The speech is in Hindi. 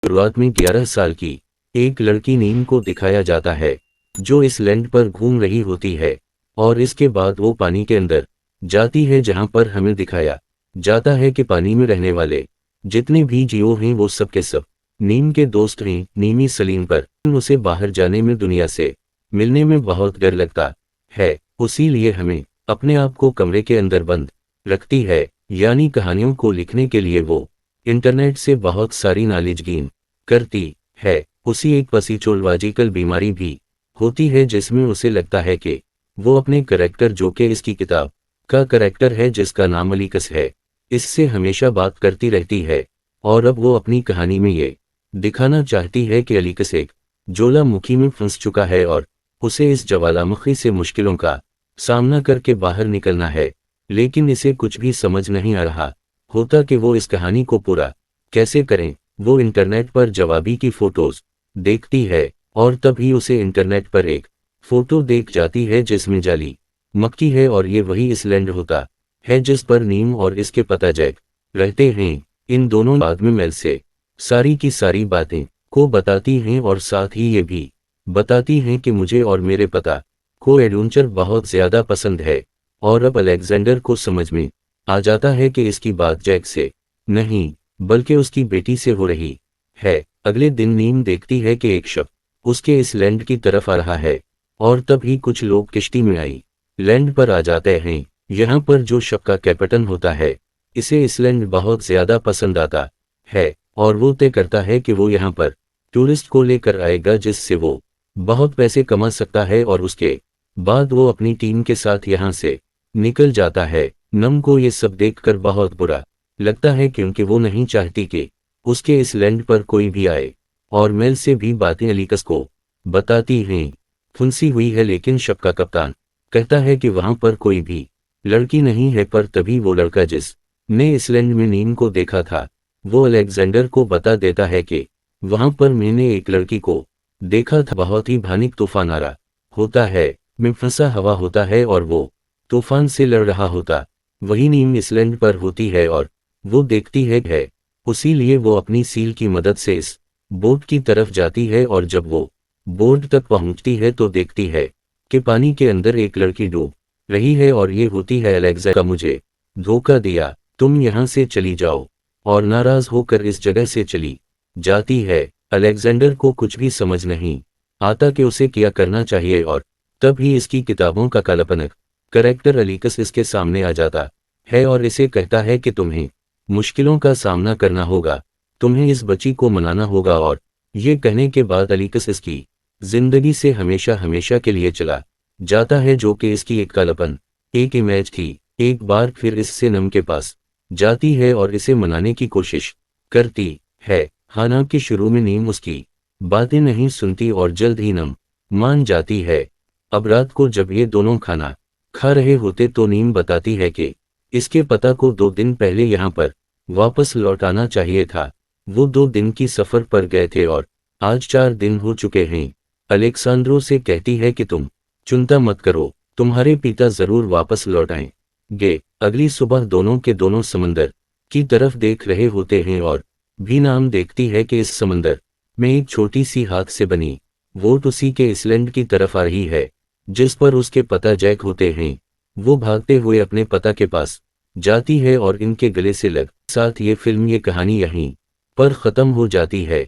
शुरुआत में 11 साल की एक लड़की नीम को दिखाया जाता है जो इस लैंड पर घूम रही होती है, और इसके बाद वो पानी के अंदर जाती है जहां पर हमें दिखाया जाता है कि पानी में रहने वाले जितने भी जीव हैं वो सब के सब नीम के दोस्त हैं। नीमी सलीम पर उसे बाहर जाने में, दुनिया से मिलने में बहुत डर लगता है, उसीलिए हमें अपने आप को कमरे के अंदर बंद रखती है। यानी कहानियों को लिखने के लिए वो इंटरनेट से बहुत सारी नॉलेज गेन करती है। उसी एक पसीचोलॉजिकल बीमारी भी होती है जिसमें उसे लगता है कि वो अपने करैक्टर, जो कि इसकी किताब का करैक्टर है जिसका नाम अलीकस है, इससे हमेशा बात करती रहती है। और अब वो अपनी कहानी में ये दिखाना चाहती है कि अलीकस एक ज्वालामुखी में फंस चुका है और उसे इस ज्वालामुखी से मुश्किलों का सामना करके बाहर निकलना है। लेकिन इसे कुछ भी समझ नहीं आ रहा होता कि वो इस कहानी को पूरा कैसे करें। वो इंटरनेट पर जवाबी की फोटोज देखती है और तभी उसे इंटरनेट पर एक फोटो देख जाती है जिसमें जाली मक्खी है, और ये वही इसलैंड होता है जिस पर नीम और इसके पता जैक रहते हैं। इन दोनों बाद में मेल से सारी की सारी बातें को बताती हैं और साथ ही ये भी बताती हैं कि मुझे और मेरे पता को एडवेंचर बहुत ज्यादा पसंद है। और अब अलेक्जेंडर को समझ में आ जाता है कि इसकी बात जैक से नहीं बल्कि उसकी बेटी से हो रही है। अगले दिन नीम देखती है कि एक शख्स उसके इस लैंड की तरफ आ रहा है, और तभी कुछ लोग किश्ती में आई लैंड पर आ जाते हैं। यहाँ पर जो शख्स का कैप्टन होता है, इसे इसलैंड बहुत ज्यादा पसंद आता है और वो तय करता है कि वो यहाँ पर टूरिस्ट को लेकर आएगा जिससे वो बहुत पैसे कमा सकता है। और उसके बाद वो अपनी टीम के साथ यहाँ से निकल जाता है। नम को ये सब देखकर बहुत बुरा लगता है क्योंकि वो नहीं चाहती कि उसके इस लैंड पर कोई भी आए, और मेल से भी बातें अलीकस को बताती हैं। फुंसी हुई है, लेकिन शक का कप्तान कहता है कि वहां पर कोई भी लड़की नहीं है। पर तभी वो लड़का जिस ने इस लैंड में नीम को देखा था, वो अलेक्जेंडर को बता देता है कि वहां पर मैंने एक लड़की को देखा था। बहुत ही भयानक तूफान आ रहा होता है, में फंसा हवा होता है और वो तूफान से लड़ रहा होता वही नीम इसलैंड पर होती है, और वो देखती है। उसीलिए वो अपनी सील की मदद से इस बोट की तरफ जाती है, और जब वो बोट तक पहुंचती है तो देखती है कि पानी के अंदर एक लड़की डूब रही है, और ये होती है अलेक्जेंडर का मुझे धोखा दिया, तुम यहाँ से चली जाओ। और नाराज होकर इस जगह से चली जाती है। अलेक्जेंडर को कुछ भी समझ नहीं आता कि उसे क्या करना चाहिए, और तभी इसकी किताबों का काल्पनिक करैक्टर अलीकस इसके सामने आ जाता है और इसे कहता है कि तुम्हें मुश्किलों का सामना करना होगा, तुम्हें इस बच्ची को मनाना होगा। और ये कहने के बाद अलीकस इसकी जिंदगी से हमेशा हमेशा के लिए चला जाता है, जो कि इसकी एक काल्पन एक इमेज थी। एक बार फिर इससे नम के पास जाती है और इसे मनाने की कोशिश करती है। हालांकि शुरू में नीम उसकी बातें नहीं सुनती और जल्द ही नम मान जाती है। अब रात को जब ये दोनों खाना खा रहे होते तो नीम बताती है कि इसके पता को 2 दिन पहले यहाँ पर वापस लौट आना चाहिए था। वो 2 दिन की सफर पर गए थे और आज 4 दिन हो चुके हैं। अलेक्सांद्रो से कहती है कि तुम चिंता मत करो, तुम्हारे पिता जरूर वापस लौट आएंगे। अगली सुबह दोनों के दोनों समंदर की तरफ देख रहे होते हैं, और भी नाम देखती है कि इस समंदर में एक छोटी सी हाथ से बनी बोट उसी के इसलैंड की तरफ आ रही है जिस पर उसके पता जैक होते हैं। वो भागते हुए अपने पता के पास जाती है और इनके गले से लग साथ ये फिल्म, ये कहानी यहीं पर खत्म हो जाती है।